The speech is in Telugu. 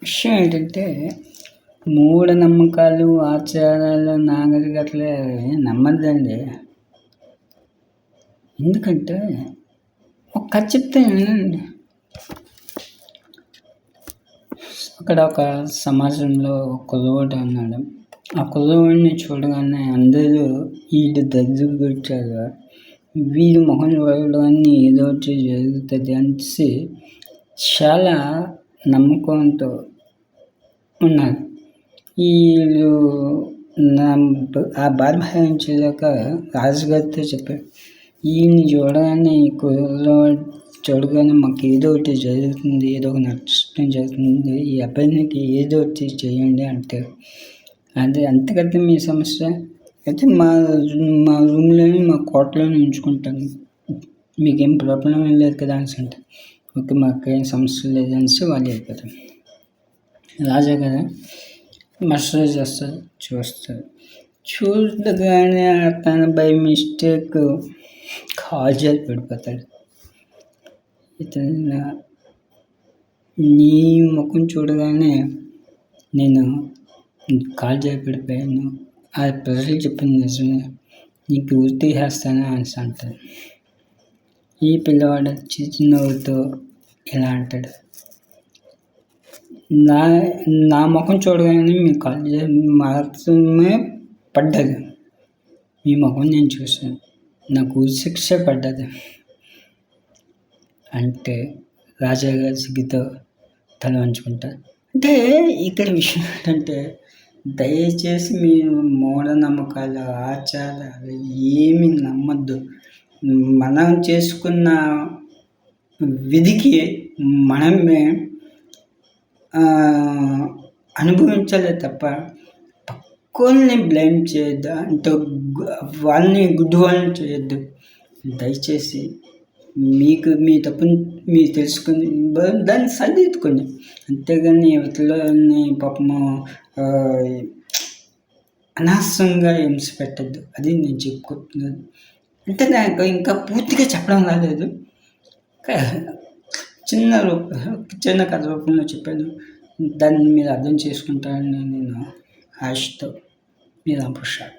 విషయం ఏంటంటే, మూఢనమ్మకాలు, ఆచారాలు, నాగరికతలు నమ్మద్దండి. ఎందుకంటే, ఒక కథ చెప్తాను వినండి. అక్కడ ఒక సమాజంలో ఒక కుర్రవాడు ఉన్నాడు. ఆ కుర్రవాడిని చూడగానే అందరూ వీడు దరిద్రుడొచ్చాడు, వీడి మొహం చూడగానే ఏదో ఒకటి జరుగుతుంది అనేసి చాలా నమ్మకంతో ఉన్నారు. వీళ్ళు ఆ బాధ భరించలేక రాజుగారితో చెప్పారు, ఈయన్ని చూడగానే ఈ కుర్రవాడు చూడగానే మాకు ఏదో ఒకటి జరుగుతుంది, ఏదో ఒక నష్టం జరుగుతుంది, ఈ అబ్బాయికి ఏదో ఒకటి చేయండి అంటారు. అదే అంతకంటే మీ సమస్య అయితే మా రూమ్లోని మా కోటలోనే ఉంచుకుంటాను, మీకేం ప్రాబ్లం ఏం లేదు కదా అనేసి అంటారు. ఓకే, మాకేం సమస్య లేదు అనేసి వాళ్ళు వెళ్ళిపోతారు. రాజా కదా మర్సరైజ్ చేస్తారు, చూడగానే తన బై మిస్టేక్ కాజల్ పడిపోతాడు. ఇతను నీ ముఖం చూడగానే నేను కాజల్ పడిపోయాను, ఆ ప్రజలు చెప్పింది నిజమే, నీకు ఉరి తీసేస్తాను అనేసి అంటాడు. ఈ పిల్లవాడు చిరునవ్వుతో ఇలా అంటాడు, నా ముఖం చూడగానే మీ కాజల్ మాత్రమే పడ్డది, మీ ముఖం నేను చూశాను, నాకు ఉరి శిక్ష పడ్డది అంటే రాజాగారు సిగ్గుతో తల వంచుకుంటారు. అంటే ఇక్కడ విషయం ఏంటంటే, దయచేసి మీరు మూఢనమ్మకాలు, ఆచారాలు ఏమి నమ్మద్దు. మనం చేసుకున్న విధికి మనమే అనుభవించాలే తప్ప పక్కోల్ని బ్లేమ్ చేయొద్దు, అంటే వాళ్ళని గుడ్డి వాళ్ళని చేయొద్దు. దయచేసి మీకు మీ తప్పుని మీరు తెలుసుకుని దాన్ని సరిదిద్దుకోండి, అంతేగాని ఇవతలని పాపము అనవసరంగా హింస పెట్టద్దు. అది నేను చెప్పుకుంటున్నాను. అంటే నాకు ఇంకా పూర్తిగా చెప్పడం రాలేదు, చిన్న కథ రూపంలో చెప్పాను. దాన్ని మీరు అర్థం చేసుకుంటారని నేను ఆశతో మీ రామప్రసాద్.